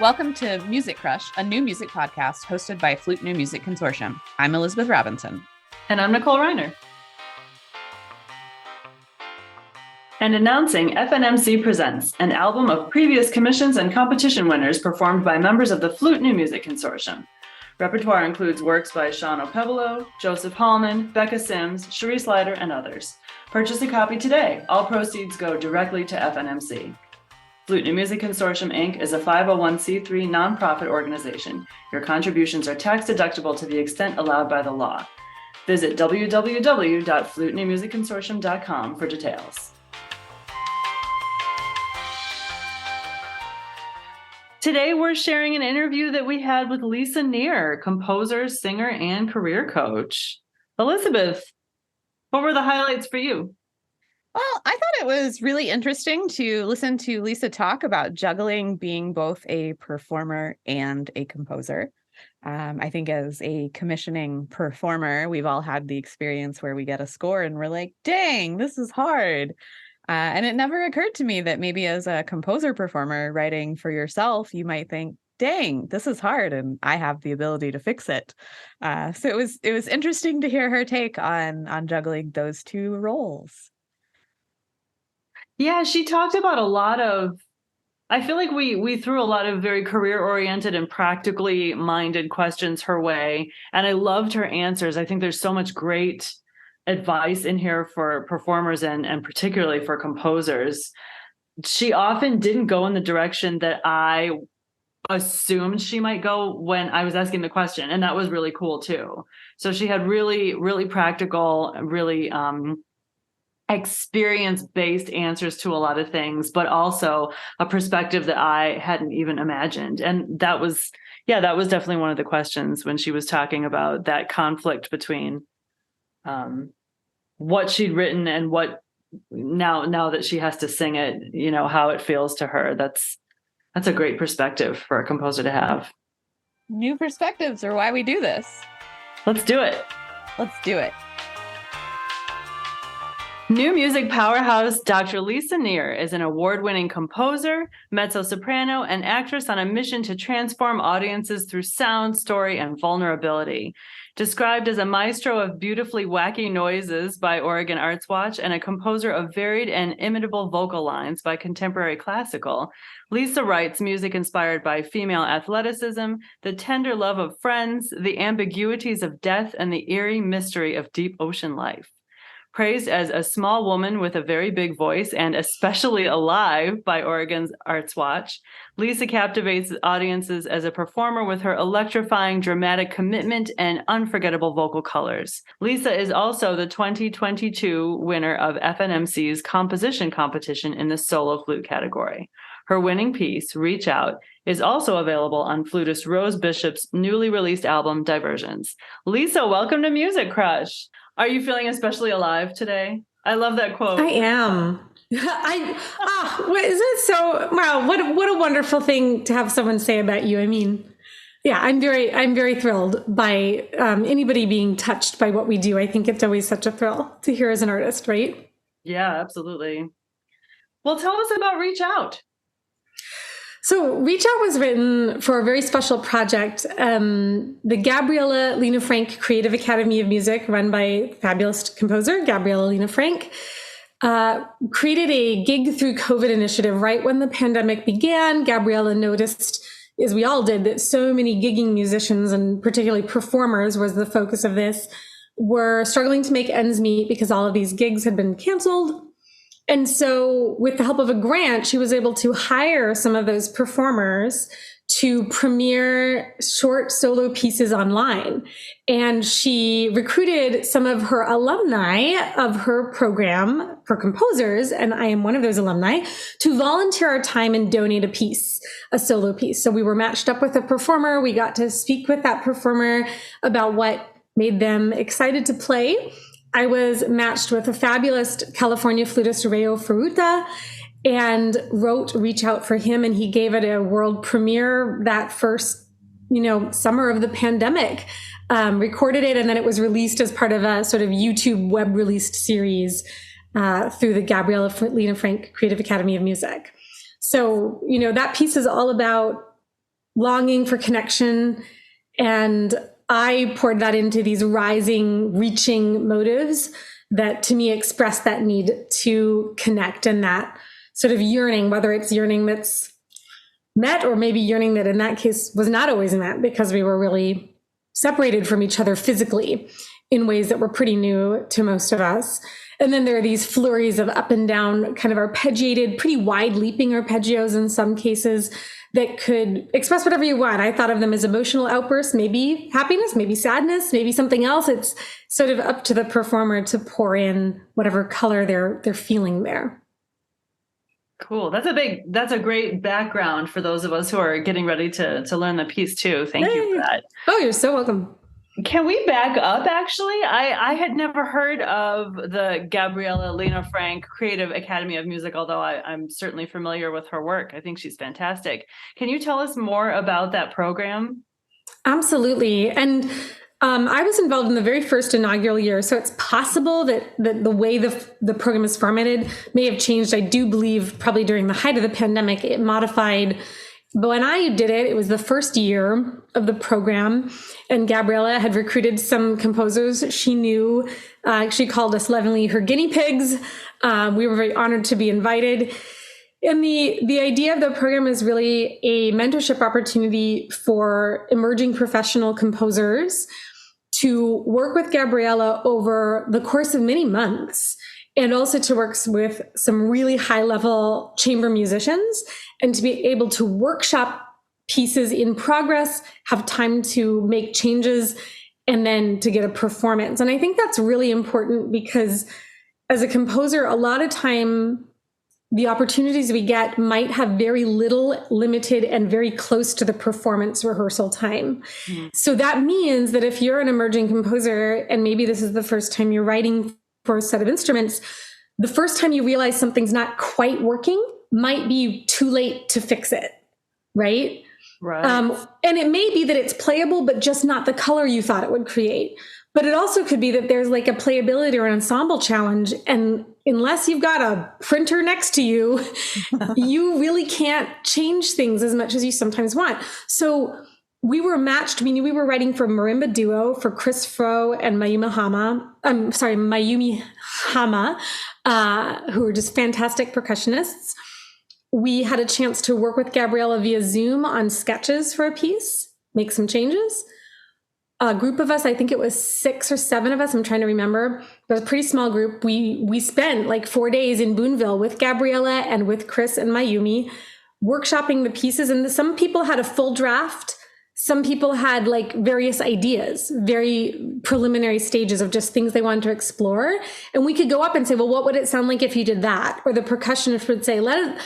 Welcome to Music Crush, a new music podcast hosted by Flute New Music Consortium. I'm Elizabeth Robinson. And I'm Nicole Reiner. And announcing FNMC Presents, an album of previous commissions and competition winners performed by members of the Flute New Music Consortium. Repertoire includes works by Sean O'Pevolo, Joseph Hallman, Becca Sims, Cherise Leiter, and others. Purchase a copy today. All proceeds go directly to FNMC. Flute New Music Consortium, Inc. is a 501c3 nonprofit organization. Your contributions are tax deductible to the extent allowed by the law. Visit www.flutenewmusicconsortium.com for details. Today, we're sharing an interview that we had with Lisa Neher, composer, singer, and career coach. Elizabeth, what were the highlights for you? Well, I thought it was really interesting to listen to Lisa talk about juggling being both a performer and a composer. I think as a commissioning performer, we've all had the experience where we get a score and we're like, dang, this is hard. And it never occurred to me that maybe as a composer performer writing for yourself, you might think, dang, this is hard and I have the ability to fix it. So it was interesting to hear her take on juggling those two roles. Yeah, she talked about a lot of, I feel like we threw a lot of very career-oriented and practically minded questions her way. And I loved her answers. I think there's so much great advice in here for performers and particularly for composers. She often didn't go in the direction that I assumed she might go when I was asking the question. And that was really cool too. So she had really, really practical, really experience-based answers to a lot of things, but also a perspective that I hadn't even imagined. And that was definitely one of the questions when she was talking about that conflict between what she'd written and what now that she has to sing it, how it feels to her. That's a great perspective for a composer to have. New perspectives are why we do this. Let's do it. Let's do it. New music powerhouse Dr. Lisa Neher is an award-winning composer, mezzo-soprano, and actress on a mission to transform audiences through sound, story, and vulnerability. Described as a maestro of beautifully wacky noises by Oregon Arts Watch and a composer of varied and imitable vocal lines by Contemporary Classical, Lisa writes music inspired by female athleticism, the tender love of friends, the ambiguities of death, and the eerie mystery of deep ocean life. Praised as a small woman with a very big voice and especially alive by Oregon's Arts Watch, Lisa captivates audiences as a performer with her electrifying dramatic commitment and unforgettable vocal colors. Lisa is also the 2022 winner of FNMC's composition competition in the solo flute category. Her winning piece, Reach Out, is also available on flutist Rose Bishop's newly released album, Diversions. Lisa, welcome to Music Crush. Are you feeling especially alive today? I love that quote. I am. Isn't it so? Wow, what a wonderful thing to have someone say about you. I mean, yeah, I'm very thrilled by anybody being touched by what we do. I think it's always such a thrill to hear as an artist, right? Yeah, absolutely. Well, tell us about Reach Out. So Reach Out was written for a very special project. The Gabriella Lena Frank Creative Academy of Music, run by fabulous composer Gabriella Lena Frank, created a Gig Through COVID initiative right when the pandemic began. Gabriella noticed, as we all did, that so many gigging musicians, and particularly performers was the focus of this, were struggling to make ends meet because all of these gigs had been canceled. And so with the help of a grant, she was able to hire some of those performers to premiere short solo pieces online. And she recruited some of her alumni of her program for composers, and I am one of those alumni, to volunteer our time and donate a solo piece. So we were matched up with a performer. We got to speak with that performer about what made them excited to play. I was matched with a fabulous California flutist, Rayo Ferruta, and wrote Reach Out for him. And he gave it a world premiere that first, summer of the pandemic, recorded it. And then it was released as part of a sort of YouTube web released series through the Gabriella Lena Frank Creative Academy of Music. So, that piece is all about longing for connection. And I poured that into these rising, reaching motives that to me express that need to connect and that sort of yearning, whether it's yearning that's met or maybe yearning that in that case was not always met because we were really separated from each other physically in ways that were pretty new to most of us. And then there are these flurries of up and down kind of arpeggiated, pretty wide leaping arpeggios in some cases that could express whatever you want. I thought of them as emotional outbursts, maybe happiness, maybe sadness, maybe something else. It's sort of up to the performer to pour in whatever color they're feeling there. Cool. That's a great background for those of us who are getting ready to learn the piece too. Thank you for that. Oh, you're so welcome. Can we back up, actually? I had never heard of the Gabriella Lena Frank Creative Academy of Music, although I'm certainly familiar with her work. I think she's fantastic. Can you tell us more about that program? Absolutely. And I was involved in the very first inaugural year, so it's possible that the way the program is formatted may have changed. I do believe probably during the height of the pandemic, it modified. But when I did it, it was the first year of the program, and Gabriella had recruited some composers she knew. She called us lovingly her guinea pigs. We were very honored to be invited. And the idea of the program is really a mentorship opportunity for emerging professional composers to work with Gabriella over the course of many months, and also to work with some really high-level chamber musicians, and to be able to workshop pieces in progress, have time to make changes, and then to get a performance. And I think that's really important because as a composer, a lot of time, the opportunities we get might have very little, limited, and very close to the performance rehearsal time. Mm-hmm. So that means that if you're an emerging composer, and maybe this is the first time you're writing for a set of instruments, the first time you realize something's not quite working might be too late to fix it, right? Right. And it may be that it's playable, but just not the color you thought it would create. But it also could be that there's like a playability or an ensemble challenge. And unless you've got a printer next to you, you really can't change things as much as you sometimes want. So we were matched. We knew we were writing for marimba duo for Chris Fro and Mayumi Hama, who are just fantastic percussionists. We had a chance to work with Gabriella via Zoom on sketches for a piece, make some changes. A group of us, I think it was 6 or 7 of us, I'm trying to remember. It was a pretty small group. We spent like 4 days in Boonville with Gabriella and with Chris and Mayumi, workshopping the pieces. And some people had a full draft. Some people had like various ideas, very preliminary stages of just things they wanted to explore. And we could go up and say, well, what would it sound like if you did that? Or the percussionist would say, let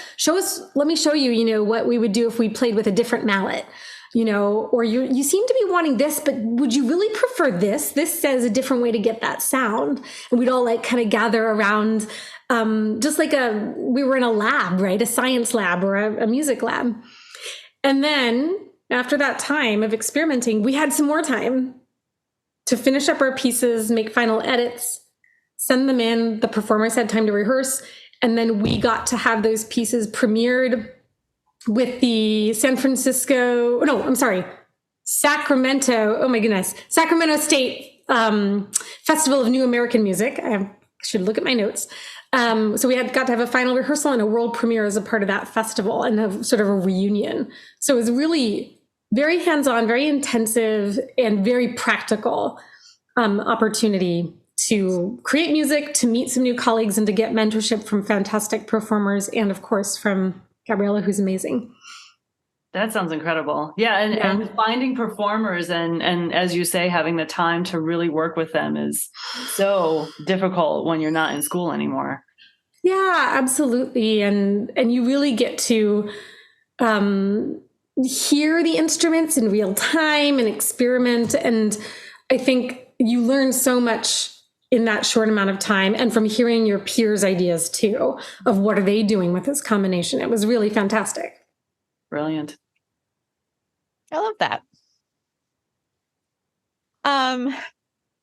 me show you, what we would do if we played with a different mallet. Or you seem to be wanting this, but would you really prefer this? This says a different way to get that sound. And we'd all like kind of gather around, just like we were in a lab, right? A science lab or a music lab. And then after that time of experimenting, we had some more time to finish up our pieces, make final edits, send them in. The performers had time to rehearse. And then we got to have those pieces premiered with the Sacramento, Sacramento State Festival of New American Music. I should look at my notes. So we got to have a final rehearsal and a world premiere as a part of that festival, and a sort of a reunion. So it was really very hands-on, very intensive, and very practical opportunity to create music, to meet some new colleagues, and to get mentorship from fantastic performers, and of course from Gabriella, who's amazing. That sounds incredible. Yeah, and finding performers and as you say, having the time to really work with them is so difficult when you're not in school anymore. Yeah, absolutely. And you really get to hear the instruments in real time and experiment. And I think you learn so much in that short amount of time, and from hearing your peers' ideas too, of what are they doing with this combination. It was really fantastic. Brilliant. I love that.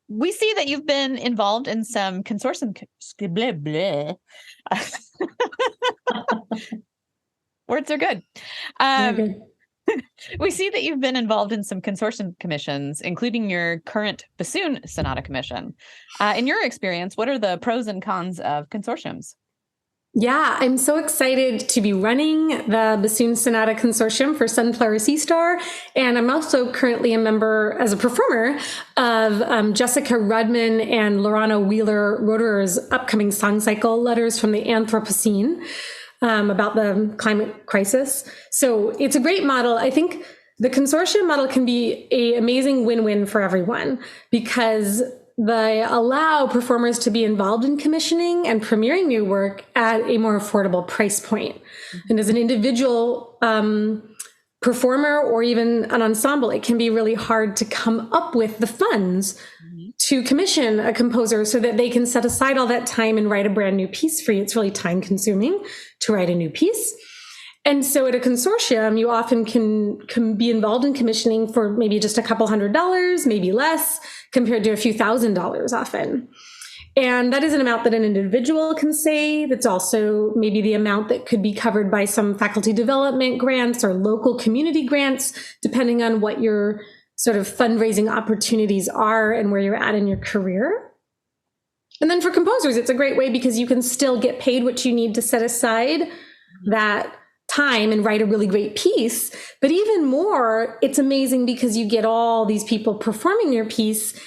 We see that you've been involved in some consortium. Words are good. Okay. We see that you've been involved in some consortium commissions, including your current bassoon sonata commission. In your experience, what are the pros and cons of consortiums? Yeah, I'm so excited to be running the Bassoon Sonata Consortium for Sunflower Sea Star. And I'm also currently a member as a performer of Jessica Rudman and Lorana Wheeler-Roederer's upcoming song cycle, Letters from the Anthropocene, about the climate crisis. So it's a great model. I think the consortium model can be an amazing win-win for everyone because they allow performers to be involved in commissioning and premiering new work at a more affordable price point. And as an individual performer or even an ensemble, it can be really hard to come up with the funds to commission a composer so that they can set aside all that time and write a brand new piece for you. It's really time consuming to write a new piece. And so at a consortium, you often can be involved in commissioning for maybe just a couple $100, maybe less, compared to a few $1,000s often. And that is an amount that an individual can save. It's also maybe the amount that could be covered by some faculty development grants or local community grants, depending on what your sort of fundraising opportunities are and where you're at in your career. And then for composers, it's a great way because you can still get paid what you need to set aside that time and write a really great piece. But even more, it's amazing because you get all these people performing your piece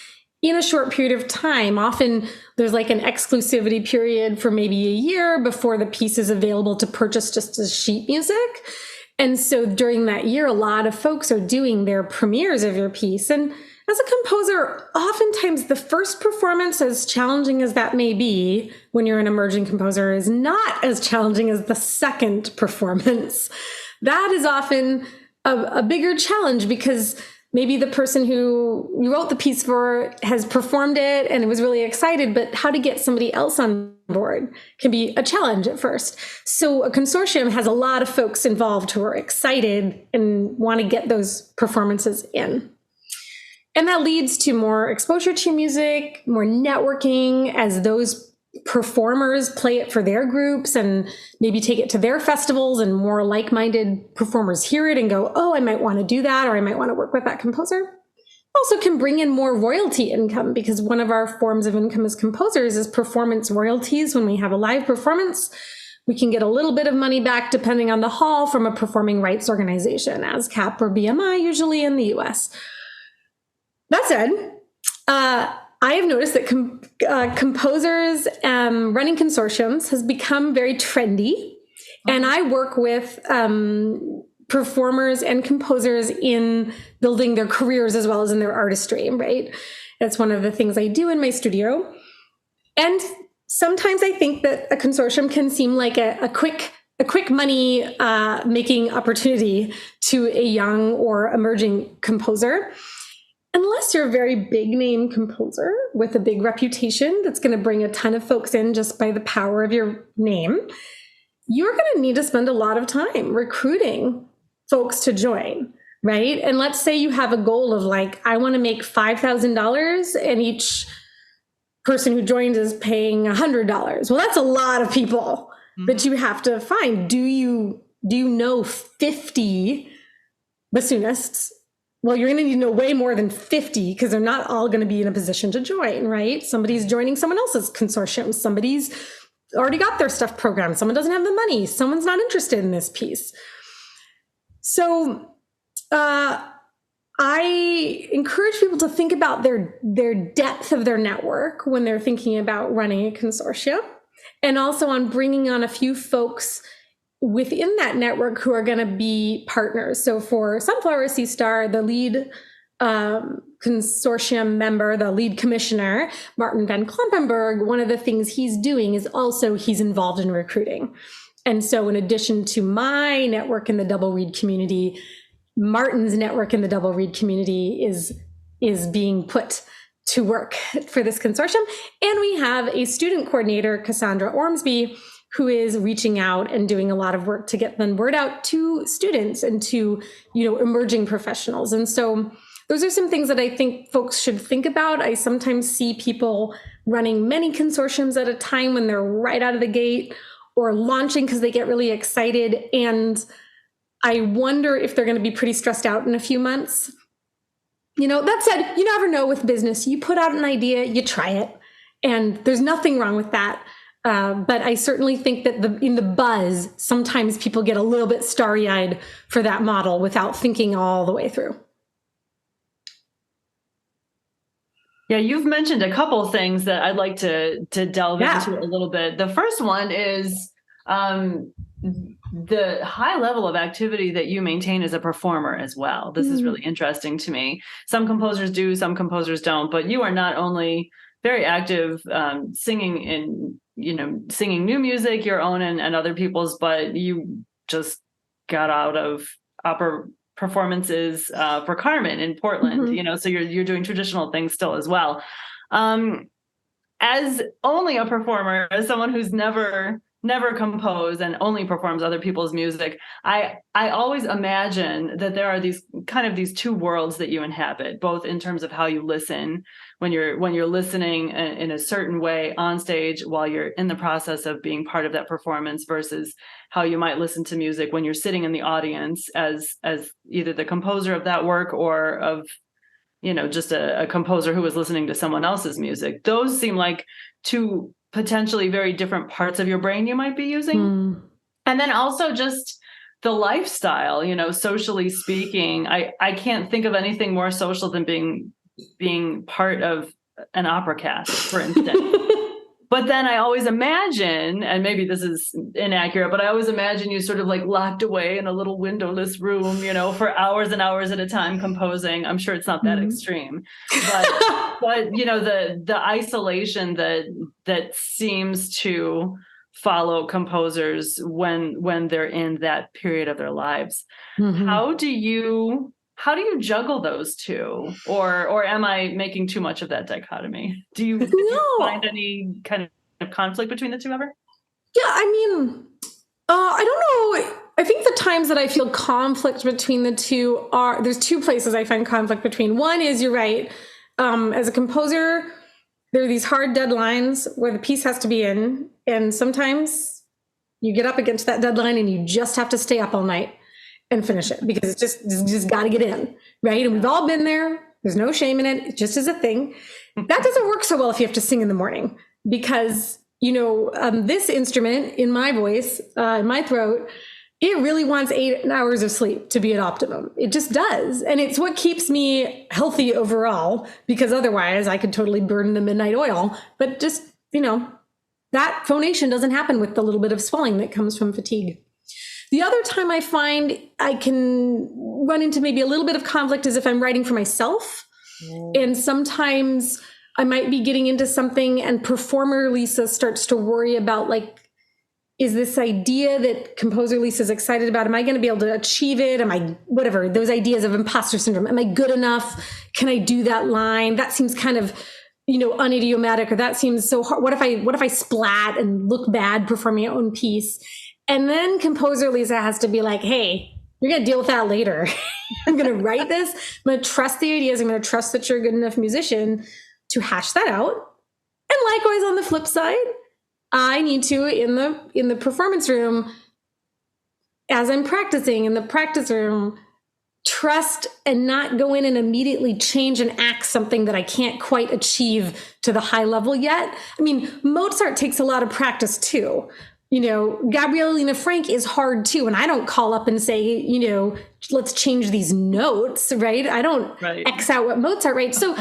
in a short period of time. Often there's like an exclusivity period for maybe a year before the piece is available to purchase just as sheet music. And so during that year, a lot of folks are doing their premieres of your piece. And as a composer, oftentimes the first performance, as challenging as that may be when you're an emerging composer, is not as challenging as the second performance. That is often a bigger challenge because maybe the person who you wrote the piece for has performed it and it was really excited, but how to get somebody else on board can be a challenge at first. So a consortium has a lot of folks involved who are excited and want to get those performances in. And that leads to more exposure to music, more networking as those performers play it for their groups and maybe take it to their festivals, and more like-minded performers hear it and go, oh, I might want to do that, or I might want to work with that composer. Also can bring in more royalty income because one of our forms of income as composers is performance royalties. When we have a live performance, we can get a little bit of money back depending on the hall from a performing rights organization, ASCAP or BMI, usually in the US. That said, I have noticed that composers running consortiums has become very trendy. And I work with performers and composers in building their careers as well as in their artistry, right? That's one of the things I do in my studio. And sometimes I think that a consortium can seem like a quick money making opportunity to a young or emerging composer. Unless you're a very big name composer with a big reputation that's going to bring a ton of folks in just by the power of your name, you're going to need to spend a lot of time recruiting folks to join, right? And let's say you have a goal of like, I want to make $5,000 and each person who joined is paying $100. Well, that's a lot of people that you have to find. Do you know 50 bassoonists? Well, you're going to need to know way more than 50 because they're not all going to be in a position to join, right? Somebody's joining someone else's consortium. Somebody's already got their stuff programmed. Someone doesn't have the money. Someone's not interested in this piece. So I encourage people to think about their depth of their network when they're thinking about running a consortium, and also on bringing on a few folks within that network who are going to be partners. So for Sunflower Sea Star, the lead consortium member, the lead commissioner, Martin Van Klompenberg, one of the things he's doing is also he's involved in recruiting. And so in addition to my network in the double reed community, Martin's network in the double reed community is being put to work for this consortium. And we have a student coordinator, Cassandra Ormsby, who is reaching out and doing a lot of work to get the word out to students and to, emerging professionals. And so those are some things that I think folks should think about. I sometimes see people running many consortiums at a time when they're right out of the gate or launching because they get really excited. And I wonder if they're going to be pretty stressed out in a few months. That said, you never know with business. You put out an idea, you try it, and there's nothing wrong with that. But I certainly think that in the buzz, sometimes people get a little bit starry-eyed for that model without thinking all the way through. Yeah, you've mentioned a couple things that I'd like to delve into a little bit. The first one is the high level of activity that you maintain as a performer as well. This is really interesting to me. Some composers do, some composers don't, but you are not only very active singing new music, your own and other people's, but you just got out of opera performances for Carmen in Portland, so you're doing traditional things still as well. As only a performer, as someone who's never composed and only performs other people's music, I always imagine that there are these two worlds that you inhabit, both in terms of how you listen when you're listening in a certain way on stage while you're in the process of being part of that performance, versus how you might listen to music when you're sitting in the audience as either the composer of that work or of just a composer who was listening to someone else's music. Those seem like two potentially very different parts of your brain you might be using. And then also just the lifestyle, socially speaking, I can't think of anything more social than being part of an opera cast, for instance. But then I always imagine, and maybe this is inaccurate, but I always imagine you sort of like locked away in a little windowless room, for hours and hours at a time composing. I'm sure it's not that extreme, but the isolation that seems to follow composers when they're in that period of their lives. How do you juggle those two, or am I making too much of that dichotomy? Do you find any kind of conflict between the two ever? Yeah, I don't know. I think the times that I feel conflict between the two there's two places I find conflict between. One is, you're right, as a composer, there are these hard deadlines where the piece has to be in, and sometimes you get up against that deadline and you just have to stay up all night and finish it because it's just got to get in, right? And we've all been there. There's no shame in it. It just is a thing. That doesn't work so well if you have to sing in the morning, because, this instrument in my voice, in my throat, it really wants 8 hours of sleep to be at optimum. It just does. And it's what keeps me healthy overall, because otherwise I could totally burn the midnight oil. But just, that phonation doesn't happen with the little bit of swelling that comes from fatigue. The other time I find I can run into maybe a little bit of conflict is if I'm writing for myself. And sometimes I might be getting into something and performer Lisa starts to worry about, like, is this idea that composer Lisa is excited about, am I going to be able to achieve it? Am I, whatever, those ideas of imposter syndrome. Am I good enough? Can I do that line? That seems kind of, unidiomatic, or that seems so hard. What if I splat and look bad performing my own piece? And then composer Lisa has to be like, hey, you're going to deal with that later. I'm going to write this. I'm going to trust the ideas. I'm going to trust that you're a good enough musician to hash that out. And likewise, on the flip side, I need to, in the performance room, as I'm practicing in the practice room, trust and not go in and immediately change and act something that I can't quite achieve to the high level yet. I mean, Mozart takes a lot of practice too. Gabriele Lina Frank is hard too. And I don't call up and say, let's change these notes, right? I don't X out what Mozart writes. So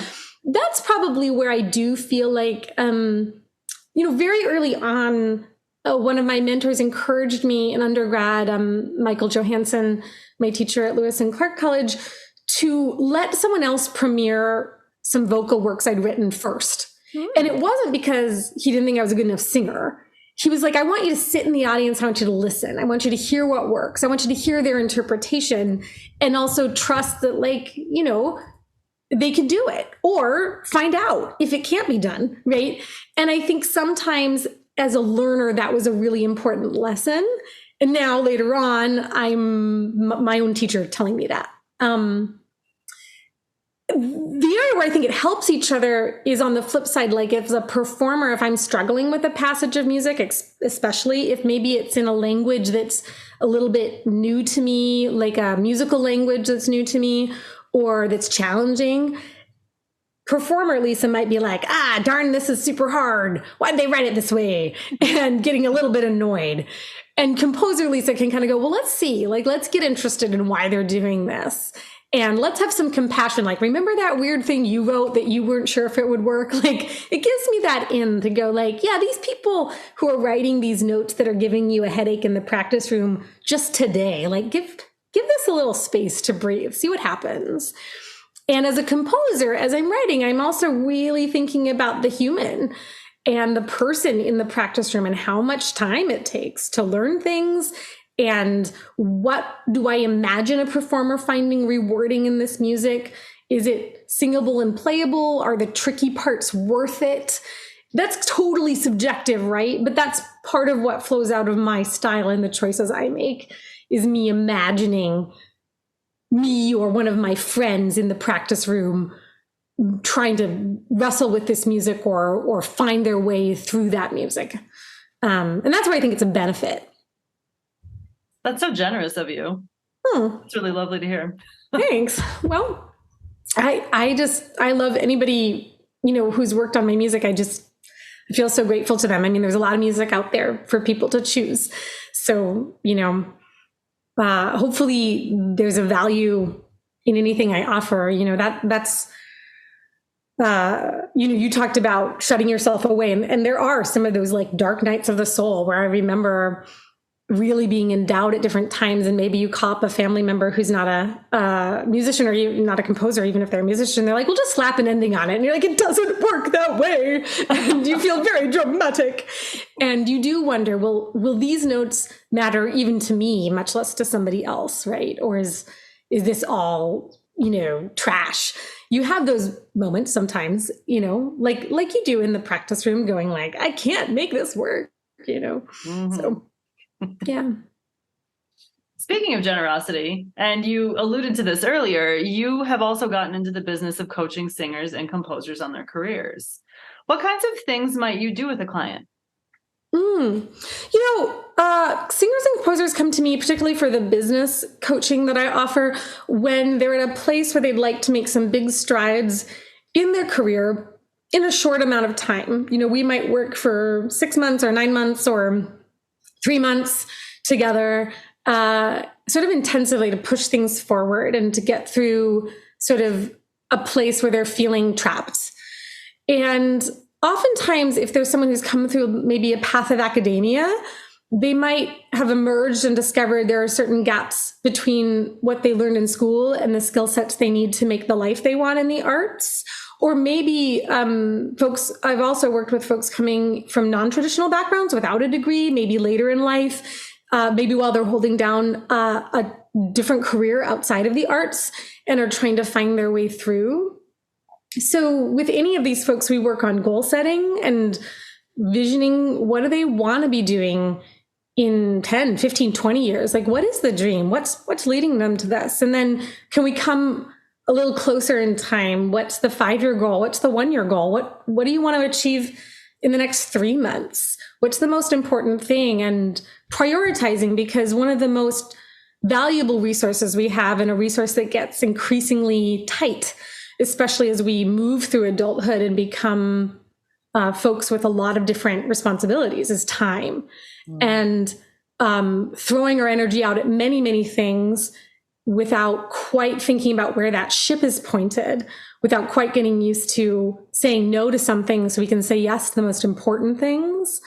that's probably where I do feel like, very early on, one of my mentors encouraged me in undergrad, Michael Johansson, my teacher at Lewis and Clark College, to let someone else premiere some vocal works I'd written first. And it wasn't because he didn't think I was a good enough singer. He was like, I want you to sit in the audience. I want you to listen. I want you to hear what works. I want you to hear their interpretation, and also trust that, they could do it, or find out if it can't be done, right? And I think sometimes as a learner, that was a really important lesson. And now later on, I'm my own teacher telling me that. The the area where I think it helps each other is on the flip side. Like as a performer, if I'm struggling with a passage of music, especially if maybe it's in a language that's a little bit new to me, like a musical language that's new to me or that's challenging, performer Lisa might be like, darn, this is super hard. Why'd they write it this way? And getting a little bit annoyed. And composer Lisa can kind of go, well, let's see, like, let's get interested in why they're doing this. And let's have some compassion. Like, remember that weird thing you wrote that you weren't sure if it would work? Like, it gives me that in to go like, yeah, these people who are writing these notes that are giving you a headache in the practice room just today, like give this a little space to breathe, see what happens. And as a composer, as I'm writing, I'm also really thinking about the human and the person in the practice room and how much time it takes to learn things. And what do I imagine a performer finding rewarding in this music? Is it singable and playable? Are the tricky parts worth it? That's totally subjective, right? But that's part of what flows out of my style and the choices I make is me imagining me or one of my friends in the practice room trying to wrestle with this music or find their way through that music. And that's where I think it's a benefit. That's so generous of you. It's really lovely to hear. Thanks. Well, I love anybody, who's worked on my music. I feel so grateful to them. I mean, there's a lot of music out there for people to choose. So, hopefully there's a value in anything I offer. That's you talked about shutting yourself away. And there are some of those like dark nights of the soul where I remember really being in doubt at different times. And maybe you call up a family member who's not a musician or not a composer, even if they're a musician. They're like, well, just slap an ending on it. And you're like, it doesn't work that way. And you feel very dramatic. And you do wonder, will these notes matter even to me, much less to somebody else, right? Or is this all, trash? You have those moments sometimes, like you do in the practice room going like, I can't make this work, Mm-hmm. So. Yeah. Speaking of generosity, and you alluded to this earlier, you have also gotten into the business of coaching singers and composers on their careers. What kinds of things might you do with a client? Singers and composers come to me particularly for the business coaching that I offer when they're at a place where they'd like to make some big strides in their career in a short amount of time. We might work for 6 months or 9 months or 3 months together, sort of intensively to push things forward and to get through sort of a place where they're feeling trapped. And oftentimes, if there's someone who's come through maybe a path of academia, they might have emerged and discovered there are certain gaps between what they learned in school and the skill sets they need to make the life they want in the arts. Or maybe I've also worked with folks coming from non-traditional backgrounds without a degree, maybe later in life, maybe while they're holding down a different career outside of the arts and are trying to find their way through. So with any of these folks, we work on goal setting and visioning what do they want to be doing in 10, 15, 20 years? Like, what is the dream? What's leading them to this? And then can we come a little closer in time? What's the 5-year goal? What's the 1-year goal? What do you want to achieve in the next 3 months? What's the most important thing? And prioritizing, because one of the most valuable resources we have, and a resource that gets increasingly tight, especially as we move through adulthood and become folks with a lot of different responsibilities, is time. And throwing our energy out at many, many things without quite thinking about where that ship is pointed, without quite getting used to saying no to something so we can say yes to the most important things.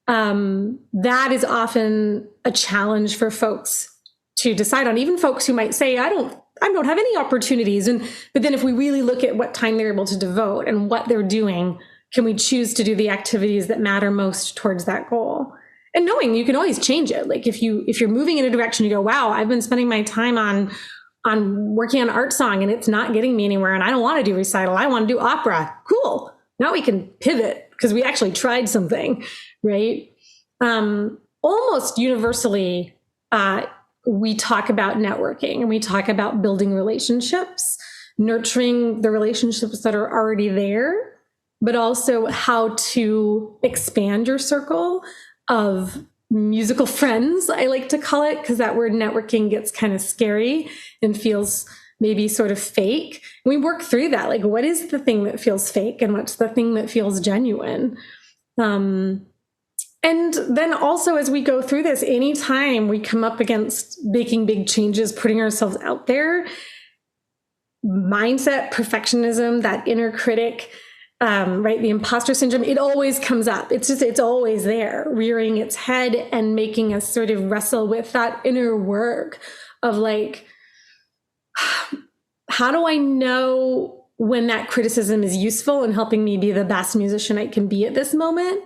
That is often a challenge for folks to decide on, even folks who might say, I don't have any opportunities. But then if we really look at what time they're able to devote and what they're doing, can we choose to do the activities that matter most towards that goal? And knowing you can always change it. Like if you're moving in a direction, you go, wow, I've been spending my time on working on art song and it's not getting me anywhere. And I don't want to do recital. I want to do opera. Cool. Now we can pivot because we actually tried something, right? Almost universally, we talk about networking and we talk about building relationships nurturing the relationships that are already there, but also how to expand your circle of musical friends, I like to call it, because that word networking gets kind of scary and feels maybe sort of fake. We work through that. Like, what is the thing that feels fake and what's the thing that feels genuine? And then also, as we go through this, anytime we come up against making big changes, putting ourselves out there, mindset, perfectionism, that inner critic, right, the imposter syndrome, it always comes up. It's always there, rearing its head and making us sort of wrestle with that inner work of like, how do I know when that criticism is useful and helping me be the best musician I can be at this moment?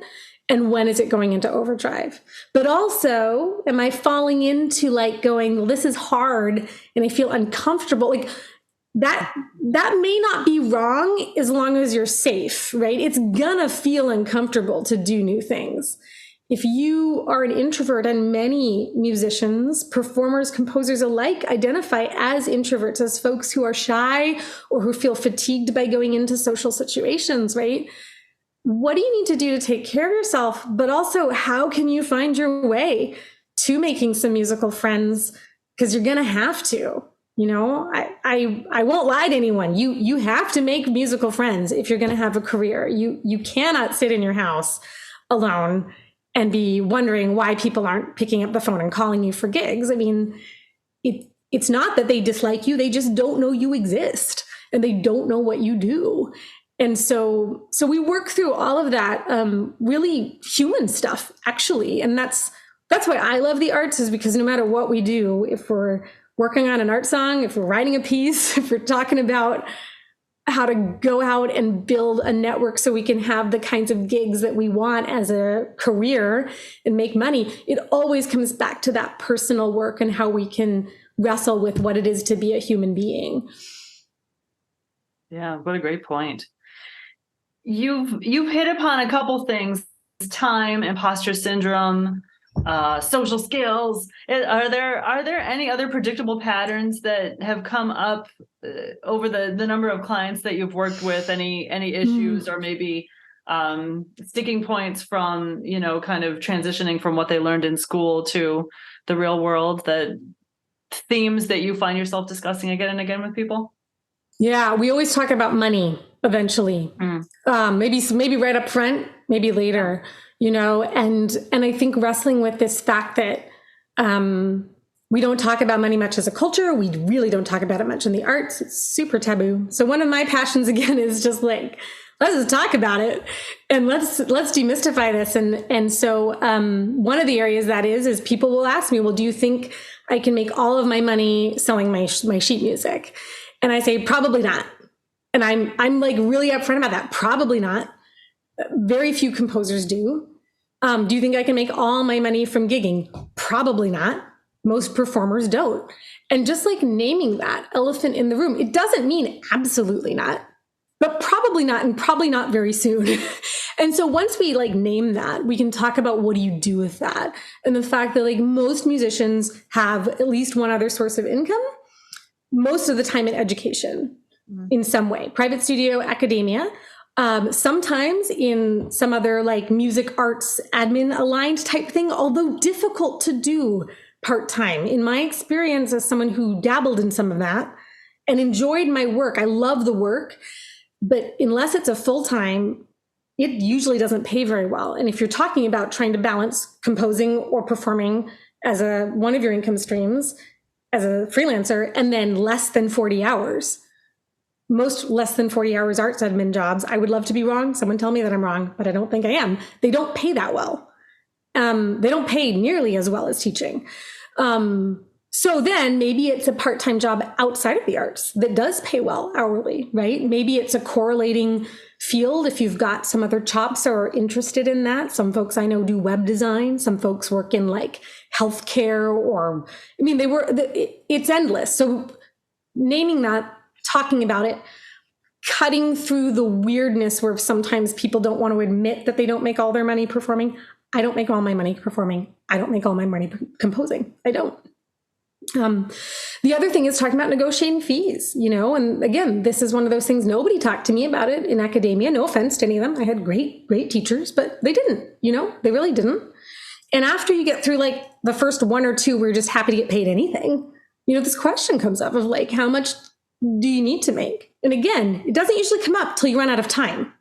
And when is it going into overdrive? But also, am I falling into like going, well, this is hard and I feel uncomfortable? Like that may not be wrong as long as you're safe, right? It's gonna feel uncomfortable to do new things. If you are an introvert, and many musicians, performers, composers alike identify as introverts, as folks who are shy or who feel fatigued by going into social situations, right? What do you need to do to take care of yourself? But also, how can you find your way to making some musical friends? Because you're gonna have to. You know, I won't lie to anyone. You have to make musical friends if you're going to have a career. You cannot sit in your house alone and be wondering why people aren't picking up the phone and calling you for gigs. I mean, it's not that they dislike you. They just don't know you exist and they don't know what you do. And so we work through all of that really human stuff, actually. And that's why I love the arts, is because no matter what we do, if we're working on an art song, if we're writing a piece, if we're talking about how to go out and build a network so we can have the kinds of gigs that we want as a career and make money, it always comes back to that personal work and how we can wrestle with what it is to be a human being. Yeah, what a great point. You've hit upon a couple things: time, imposter syndrome, social skills. Are there any other predictable patterns that have come up over the number of clients that you've worked with? Any issues or maybe sticking points from, kind of transitioning from what they learned in school to the real world, that themes that you find yourself discussing again and again with people? Yeah, we always talk about money eventually. Maybe right up front, maybe later. And I think wrestling with this fact that we don't talk about money much as a culture. We really don't talk about it much in the arts. It's super taboo. So one of my passions, again, is just like, let's just talk about it and let's demystify this. And so one of the areas that is people will ask me, well, do you think I can make all of my money selling my sheet music? And I say, probably not. And I'm like really upfront about that. Probably not. Very few composers do. Do you think I can make all my money from gigging? Probably not. Most performers don't. And just like naming that elephant in the room, it doesn't mean absolutely not, but probably not, and probably not very soon. And so once we like name that, we can talk about what do you do with that? And the fact that like most musicians have at least one other source of income, most of the time in education in some way, private studio, academia. Sometimes in some other like music arts admin aligned type thing, although difficult to do part-time. In my experience as someone who dabbled in some of that and enjoyed my work, I love the work, but unless it's a full-time, it usually doesn't pay very well. And if you're talking about trying to balance composing or performing as one of your income streams as a freelancer, and then less than 40 hours, most less than 40 hours arts admin jobs, I would love to be wrong. Someone tell me that I'm wrong, but I don't think I am. They don't pay that well. They don't pay nearly as well as teaching. So then maybe it's a part-time job outside of the arts that does pay well hourly, right? Maybe it's a correlating field if you've got some other chops or are interested in that. Some folks I know do web design. Some folks work in like healthcare it's endless. So naming that, talking about it, cutting through the weirdness where sometimes people don't want to admit that they don't make all their money performing. I don't make all my money performing. I don't make all my money composing. I don't. The other thing is talking about negotiating fees, and again, this is one of those things, nobody talked to me about it in academia. No offense to any of them. I had great teachers, but they didn't, they really didn't. And after you get through like the first one or two, we're just happy to get paid anything. This question comes up of like, how much do you need to make? And again, it doesn't usually come up till you run out of time,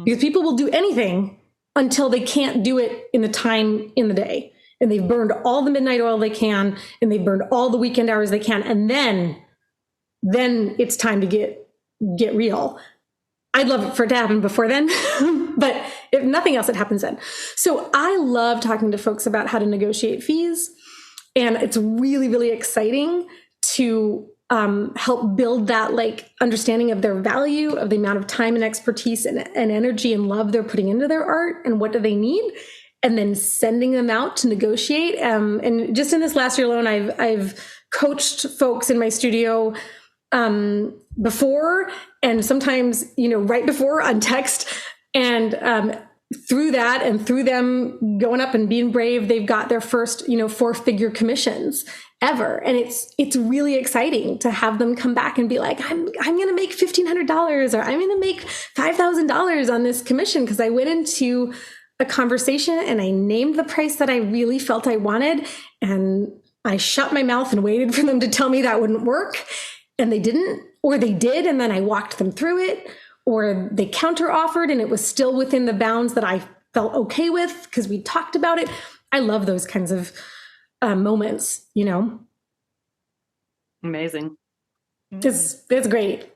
because people will do anything until they can't do it in the time in the day. And they've burned all the midnight oil they can, and they've burned all the weekend hours they can. And then it's time to get real. I'd love for it to happen before then, but if nothing else, it happens then. So I love talking to folks about how to negotiate fees. And it's really, really exciting to help build that like understanding of their value, of the amount of time and expertise and energy and love they're putting into their art, and what do they need, and then sending them out to negotiate. And just in this last year alone, I've coached folks in my studio before, and sometimes, right before on text, and through that and through them going up and being brave, they've got their first, 4-figure commissions ever. And it's really exciting to have them come back and be like, I'm going to make $1,500, or I'm going to make $5,000 on this commission, because I went into a conversation and I named the price that I really felt I wanted, and I shut my mouth and waited for them to tell me that wouldn't work. And they didn't, or they did, and then I walked them through it, or they counter offered and it was still within the bounds that I felt okay with because we talked about it. I love those kinds of moments, Amazing. It's great.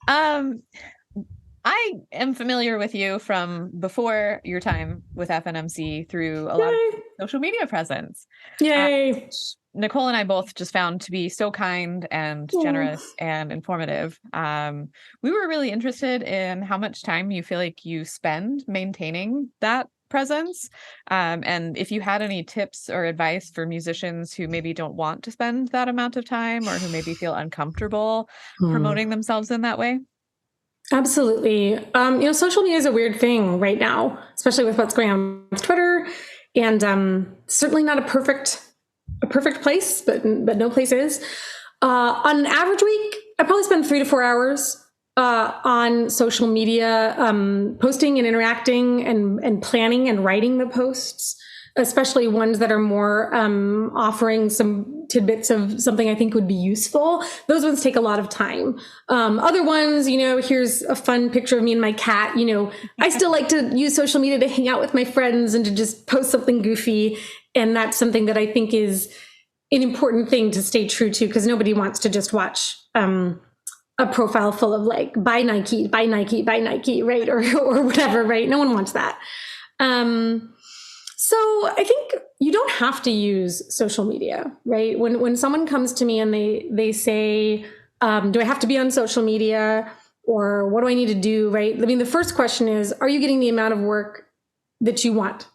I am familiar with you from before your time with FNMC through a lot of social media presence. Yay. Nicole and I both just found to be so kind and generous and informative. We were really interested in how much time you feel like you spend maintaining that presence. And if you had any tips or advice for musicians who maybe don't want to spend that amount of time, or who maybe feel uncomfortable promoting themselves in that way. Absolutely. Social media is a weird thing right now, especially with what's going on with Twitter, and certainly not a perfect place, but no place is. On an average week, I probably spend 3 to 4 hours on social media, posting and interacting and planning and writing the posts, especially ones that are more offering some tidbits of something I think would be useful. Those ones take a lot of time. Other ones, here's a fun picture of me and my cat. I still like to use social media to hang out with my friends and to just post something goofy. And that's something that I think is an important thing to stay true to, because nobody wants to just watch a profile full of like, buy Nike, right? Or whatever, right? No one wants that. So I think you don't have to use social media, right? When someone comes to me and they say, do I have to be on social media, or what do I need to do, right? I mean, the first question is, are you getting the amount of work that you want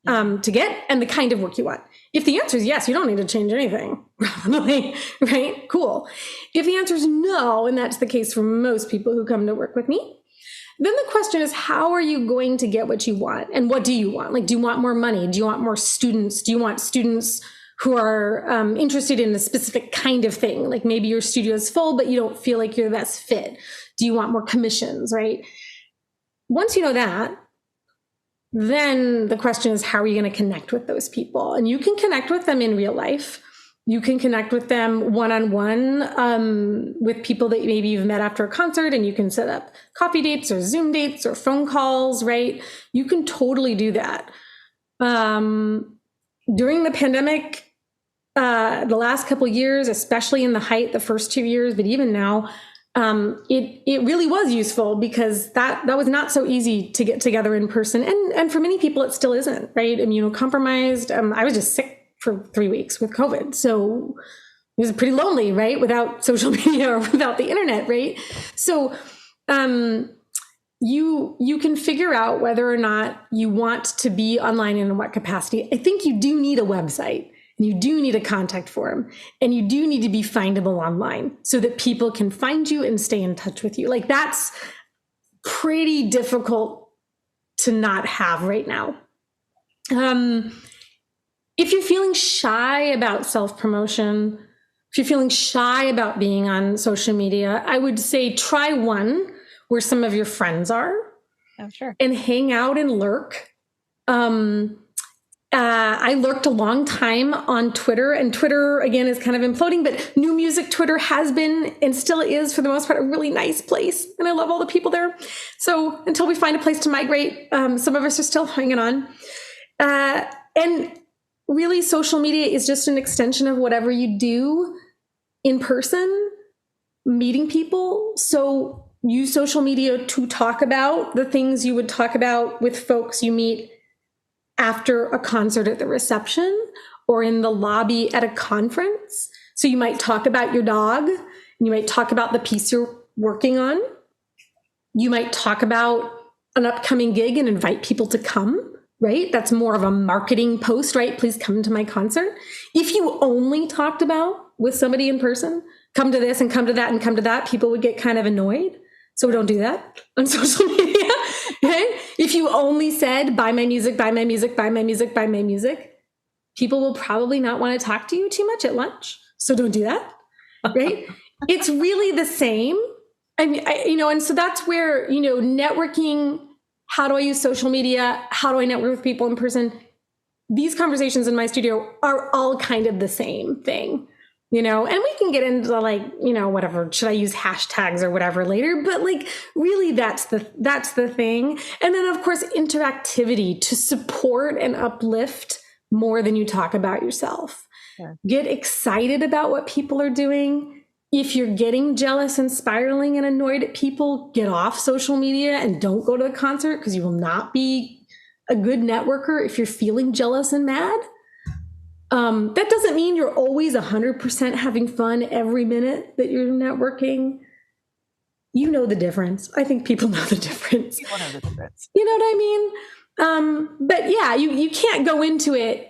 to get, and the kind of work you want? If the answer is yes, you don't need to change anything, right? Cool. If the answer is no, and that's the case for most people who come to work with me, then the question is, how are you going to get what you want? And what do you want? Like, do you want more money? Do you want more students? Do you want students who are interested in a specific kind of thing? Like maybe your studio is full, but you don't feel like you're the best fit. Do you want more commissions, right? Once you know that, then the question is, how are you going to connect with those people? And you can connect with them in real life. You can connect with them one-on-one with people that maybe you've met after a concert, and you can set up coffee dates or Zoom dates or phone calls, right? You can totally do that. During the pandemic, the last couple of years, especially in the height, the first 2 years, but even now, it really was useful, because that was not so easy to get together in person. And for many people, it still isn't, right? Immunocompromised. I was just sick for 3 weeks with COVID. So it was pretty lonely, right? Without social media or without the internet, right? So you can figure out whether or not you want to be online and in what capacity. I think you do need a website, and you do need a contact form, and you do need to be findable online so that people can find you and stay in touch with you. Like, that's pretty difficult to not have right now. if you're feeling shy about self-promotion, if you're feeling shy about being on social media, I would say try one where some of your friends are. Oh, sure. And hang out and lurk. I lurked a long time on Twitter, and Twitter, again, is kind of imploding, but new music Twitter has been and still is, for the most part, a really nice place. And I love all the people there. So until we find a place to migrate, some of us are still hanging on. And really, social media is just an extension of whatever you do in person, meeting people. So use social media to talk about the things you would talk about with folks you meet after a concert at the reception or in the lobby at a conference. So you might talk about your dog, and you might talk about the piece you're working on. You might talk about an upcoming gig and invite people to come, right? That's more of a marketing post, right? Please come to my concert. If you only talked about with somebody in person, come to this and come to that and come to that, people would get kind of annoyed. So don't do that on social media. Okay? If you only said, buy my music, buy my music, buy my music, buy my music, people will probably not want to talk to you too much at lunch. So don't do that. Right? It's really the same. And so that's where, networking, how do I use social media? How do I network with people in person? These conversations in my studio are all kind of the same thing. And we can get into whatever, should I use hashtags or whatever later, but really that's the thing. And then of course, interactivity to support and uplift more than you talk about yourself. Sure. Get excited about what people are doing. If you're getting jealous and spiraling and annoyed at people, get off social media and don't go to the concert, because you will not be a good networker if you're feeling jealous and mad. That doesn't mean you're always 100% having fun every minute that you're networking. You know the difference. I think people know the difference. People know the difference. You know what I mean? But yeah, you can't go into it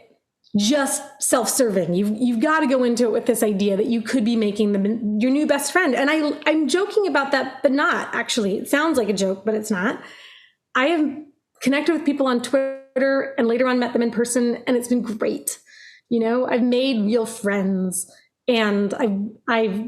just self-serving. You've got to go into it with this idea that you could be making them your new best friend. And I'm joking about that, but not actually. It sounds like a joke, but it's not. I have connected with people on Twitter and later on met them in person, and it's been great. I've made real friends, and I've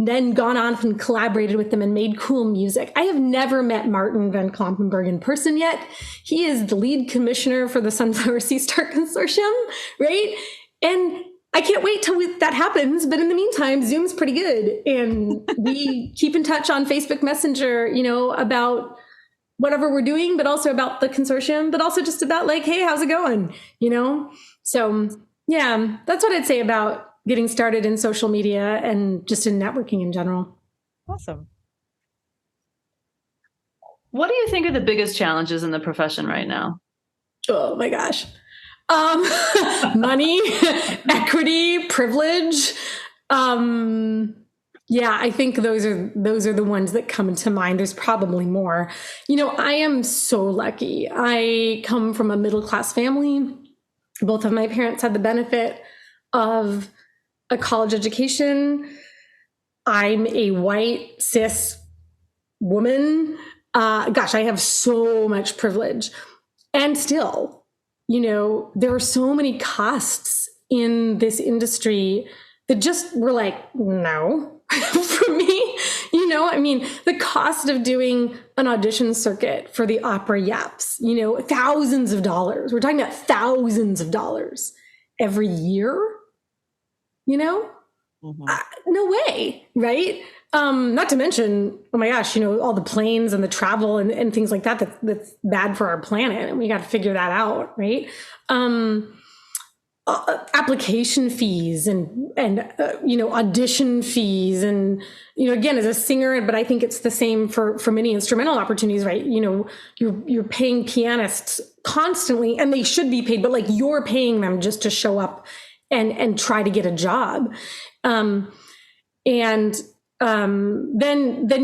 then gone on and collaborated with them and made cool music. I have never met Martin van Klompenberg in person yet. He is the lead commissioner for the Sunflower Sea Star Consortium, right? And I can't wait till that happens. But in the meantime, Zoom's pretty good. And we keep in touch on Facebook Messenger, about whatever we're doing, but also about the consortium, but also just about hey, how's it going? So yeah, that's what I'd say about getting started in social media and just in networking in general. Awesome. What do you think are the biggest challenges in the profession right now? Oh my gosh. Money, equity, privilege. Yeah, I think those are the ones that come to mind. There's probably more. I am so lucky. I come from a middle-class family. Both of my parents had the benefit of a college education. I'm a white, cis woman. I have so much privilege. And still, there are so many costs in this industry that just were no for me. The cost of doing an audition circuit for the opera yaps, thousands of dollars. We're talking about thousands of dollars every year, Mm-hmm. No way, right? Not to mention, oh my gosh, all the planes and the travel and things like that's bad for our planet. And we got to figure that out, right? Application fees and audition fees, and again, as a singer, but I think it's the same for many instrumental opportunities, right? You're paying pianists constantly, and they should be paid, but you're paying them just to show up and try to get a job, and then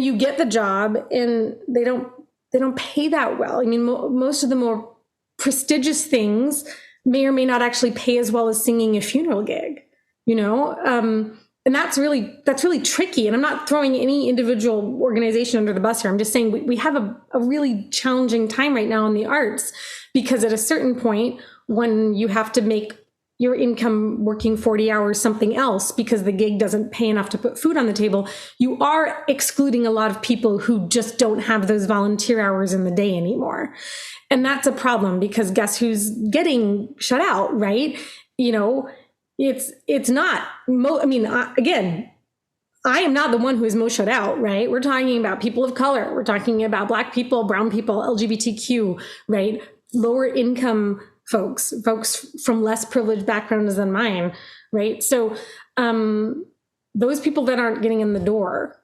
you get the job, and they don't pay that well. Most of the more prestigious things may or may not actually pay as well as singing a funeral gig, and that's really tricky. And I'm not throwing any individual organization under the bus here. I'm just saying we have a really challenging time right now in the arts, because at a certain point, when you have to make your income working 40 hours something else because the gig doesn't pay enough to put food on the table, you are excluding a lot of people who just don't have those volunteer hours in the day anymore. And that's a problem, because guess who's getting shut out, right? You know, it's not, again, I am not the one who is most shut out, right? We're talking about people of color. We're talking about Black people, brown people, LGBTQ, right? Lower income folks from less privileged backgrounds than mine, right? So those people that aren't getting in the door,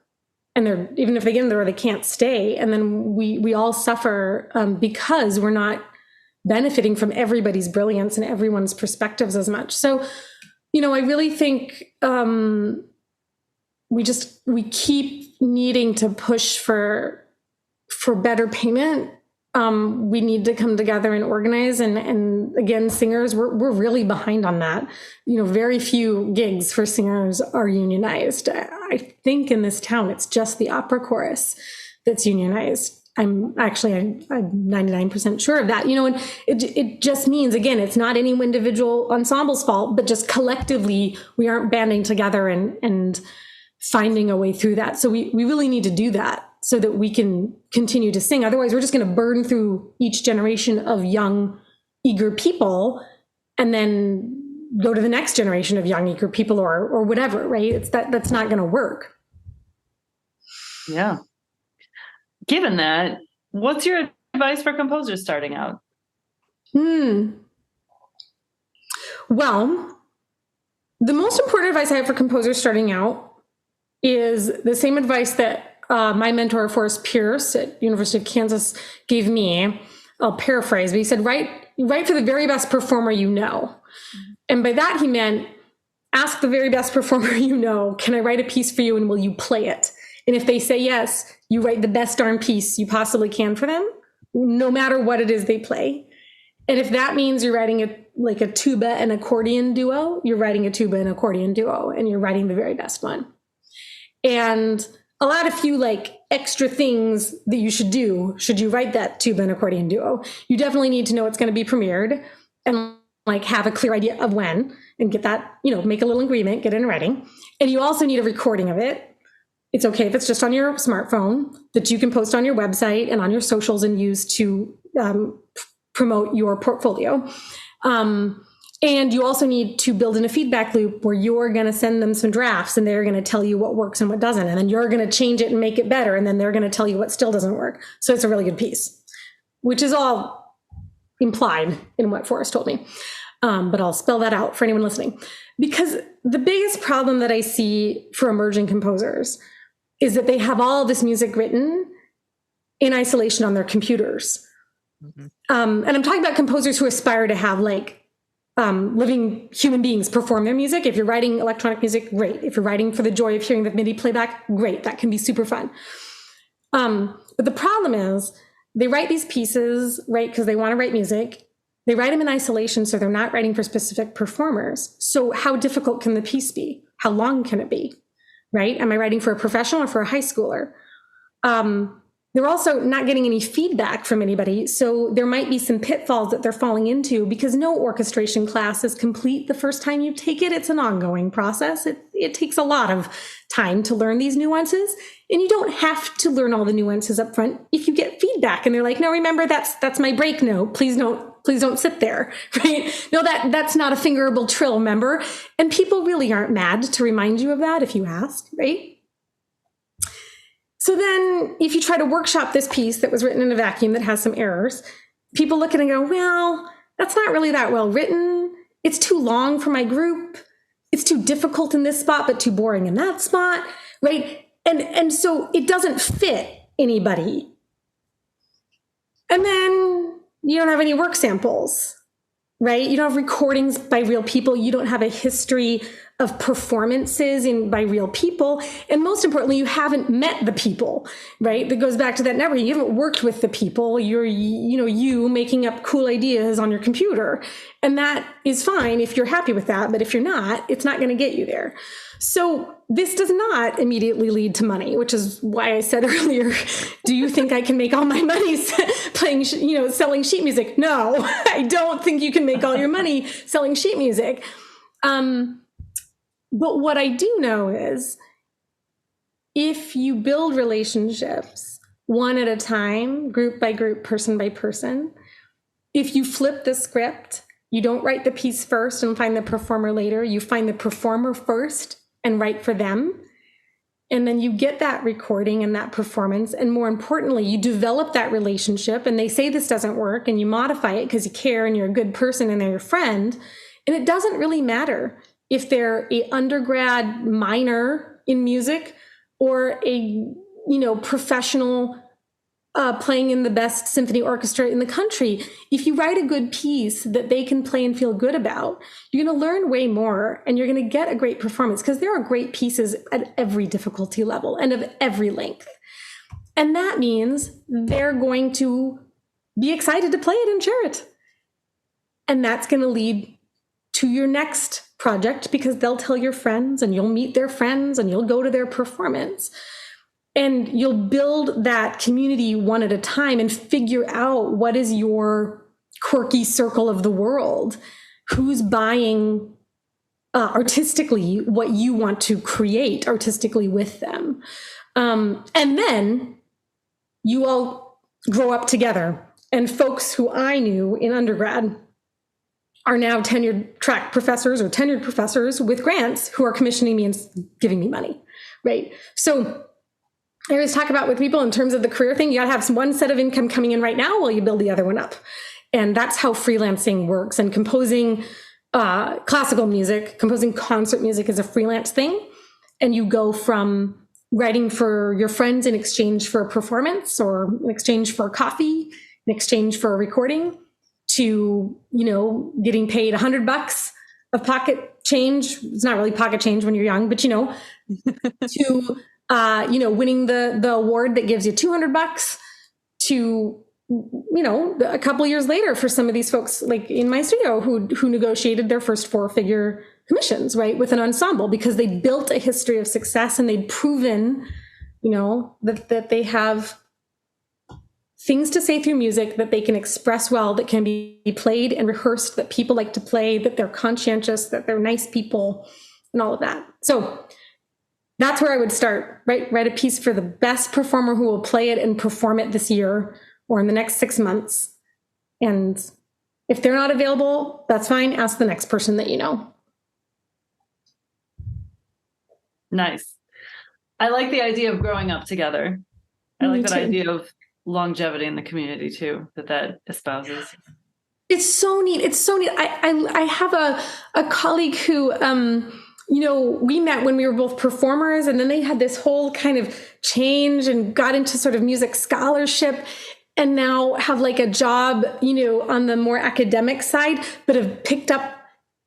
and they're, even if they get in the door, they can't stay. And then we all suffer because we're not benefiting from everybody's brilliance and everyone's perspectives as much. So, you know, I really think we keep needing to push for better payment. We need to come together and organize. And again, singers, we're really behind on that. You know, very few gigs for singers are unionized. I think in this town, it's just the opera chorus that's unionized. I'm 99% sure of that, you know, and it just means, again, it's not any individual ensemble's fault, but just collectively, we aren't banding together and finding a way through that. So we really need to do that so that we can continue to sing. Otherwise, we're just going to burn through each generation of young, eager people and then go to the next generation of young, eager people or whatever, right? That's not going to work. Yeah. Given that, what's your advice for composers starting out? Well, the most important advice I have for composers starting out is the same advice that my mentor, Forrest Pierce at University of Kansas, gave me. I'll paraphrase, but he said, write for the very best performer you know. And by that, he meant, ask the very best performer you know, can I write a piece for you and will you play it? And if they say yes, you write the best darn piece you possibly can for them, no matter what it is they play. And if that means you're writing a tuba and accordion duo, you're writing a tuba and accordion duo, and you're writing the very best one. And a lot of few extra things that you should do should you write that tuba and accordion duo. You definitely need to know it's going to be premiered and have a clear idea of when, and get that, make a little agreement, get it in writing. And you also need a recording of it. It's okay if it's just on your smartphone, that you can post on your website and on your socials and use to promote your portfolio. And you also need to build in a feedback loop where you're going to send them some drafts and they're going to tell you what works and what doesn't. And then you're going to change it and make it better. And then they're going to tell you what still doesn't work. So it's a really good piece, which is all implied in what Forrest told me. But I'll spell that out for anyone listening. Because the biggest problem that I see for emerging composers is that they have all this music written in isolation on their computers. Mm-hmm. And I'm talking about composers who aspire to have living human beings perform their music. If you're writing electronic music, great. If you're writing for the joy of hearing the MIDI playback, great. That can be super fun. But the problem is they write these pieces, right, because they want to write music. They write them in isolation, so they're not writing for specific performers. So how difficult can the piece be? How long can it be? Right? Am I writing for a professional or for a high schooler? They're also not getting any feedback from anybody. So there might be some pitfalls that they're falling into, because no orchestration class is complete the first time you take it. It's an ongoing process. It takes a lot of time to learn these nuances. And you don't have to learn all the nuances up front if you get feedback. And they're like, no, remember, that's my break note. Please don't sit there, right? No, that's not a fingerable trill, remember? And people really aren't mad to remind you of that if you ask, right? So then if you try to workshop this piece that was written in a vacuum that has some errors, people look at it and go, well, that's not really that well written. It's too long for my group. It's too difficult in this spot, but too boring in that spot, right? And so it doesn't fit anybody. And then you don't have any work samples, right? You don't have recordings by real people. You don't have a history of performances by real people. And most importantly, you haven't met the people, right? That goes back to that network. You haven't worked with the people. You're, you making up cool ideas on your computer. And that is fine if you're happy with that. But if you're not, it's not going to get you there. So this does not immediately lead to money, which is why I said earlier, do you think I can make all my money playing, selling sheet music? No, I don't think you can make all your money selling sheet music. But what I do know is if you build relationships one at a time, group by group, person by person, if you flip the script, you don't write the piece first and find the performer later, you find the performer first and write for them. And then you get that recording and that performance. And more importantly, you develop that relationship and they say this doesn't work and you modify it because you care and you're a good person and they're your friend. And it doesn't really matter if they're a undergrad minor in music or a, professional playing in the best symphony orchestra in the country. If you write a good piece that they can play and feel good about, you're going to learn way more and you're going to get a great performance because there are great pieces at every difficulty level and of every length. And that means they're going to be excited to play it and share it. And that's going to lead to your next project because they'll tell your friends and you'll meet their friends and you'll go to their performance. And you'll build that community one at a time and figure out what is your quirky circle of the world, who's buying artistically what you want to create artistically with them. And then you all grow up together. And folks who I knew in undergrad are now tenured track professors or tenured professors with grants who are commissioning me and giving me money, right? So I always talk about with people in terms of the career thing, you got to have one set of income coming in right now while you build the other one up. And that's how freelancing works. And composing classical music, composing concert music is a freelance thing. And you go from writing for your friends in exchange for a performance or in exchange for coffee, in exchange for a recording to, getting paid $100 of pocket change. It's not really pocket change when you're young, but, to winning the award that gives you $200 to, a couple years later for some of these folks, like in my studio, who negotiated their first 4-figure commissions, right, with an ensemble because they built a history of success and they'd proven, that they have things to say through music that they can express well, that can be played and rehearsed, that people like to play, that they're conscientious, that they're nice people, and all of that. So that's where I would start, right? Write a piece for the best performer who will play it and perform it this year or in the next 6 months. And if they're not available, that's fine. Ask the next person that you know. Nice. I like the idea of growing up together. I like that idea of longevity in the community too, that espouses. It's so neat. It's so neat. I have a colleague who, we met when we were both performers, and then they had this whole kind of change and got into sort of music scholarship and now have like a job, on the more academic side, but have picked up,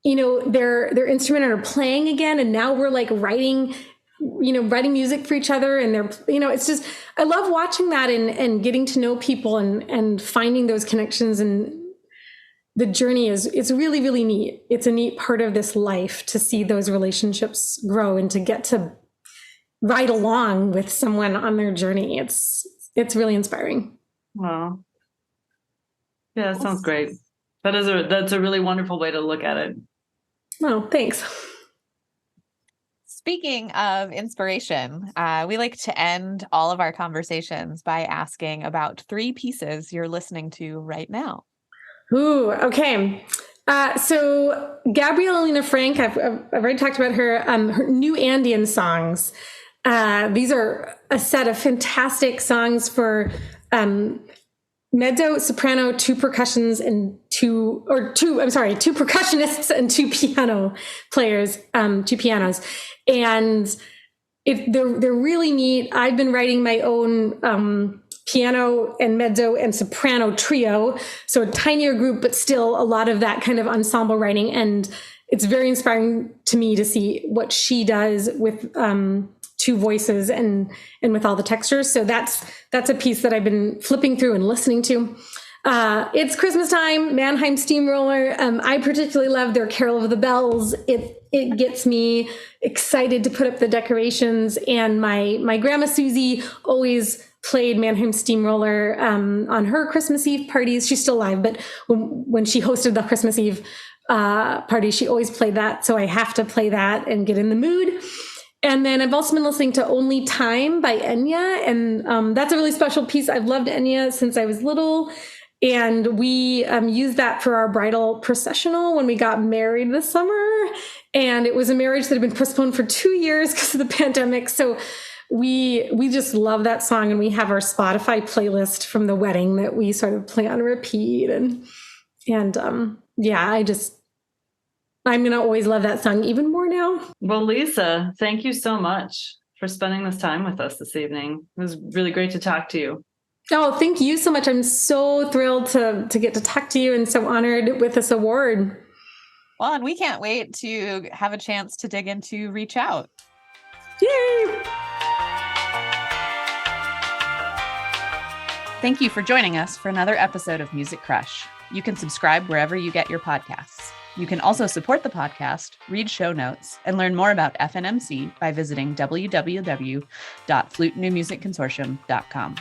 their instrument and are playing again. And now we're like writing music for each other. And they're, it's just, I love watching that and getting to know people and finding those connections. And the journey it's really, really neat. It's a neat part of this life to see those relationships grow and to get to ride along with someone on their journey. It's really inspiring. Wow. Yeah, that sounds great. That's a really wonderful way to look at it. Oh, thanks. Speaking of inspiration, we like to end all of our conversations by asking about 3 pieces you're listening to right now. Ooh, okay. So Gabriella Lena Frank, I've already talked about her new Andean songs. These are a set of fantastic songs for mezzo, soprano, 2 percussionists and 2 piano players, 2 pianos. And they're really neat. I've been writing my own piano and mezzo and soprano trio. So a tinier group, but still a lot of that kind of ensemble writing. And it's very inspiring to me to see what she does with two voices and with all the textures. So that's a piece that I've been flipping through and listening to. It's Christmas time, Mannheim Steamroller. I particularly love their Carol of the Bells. It gets me excited to put up the decorations. And my grandma Susie always played Mannheim Steamroller on her Christmas Eve parties. She's still alive, but when she hosted the Christmas Eve party, she always played that. So I have to play that and get in the mood. And then I've also been listening to Only Time by Enya. And that's a really special piece. I've loved Enya since I was little. And we used that for our bridal processional when we got married this summer. And it was a marriage that had been postponed for 2 years because of the pandemic. So we just love that song. And we have our Spotify playlist from the wedding that we sort of play on repeat. And yeah, I'm going to always love that song even more now. Well, Lisa, thank you so much for spending this time with us this evening. It was really great to talk to you. Oh, thank you so much. I'm so thrilled to get to talk to you and so honored with this award. Well, and we can't wait to have a chance to dig into Reach Out. Yay! Thank you for joining us for another episode of Music Crush. You can subscribe wherever you get your podcasts. You can also support the podcast, read show notes, and learn more about FNMC by visiting www.flutenewmusicconsortium.com.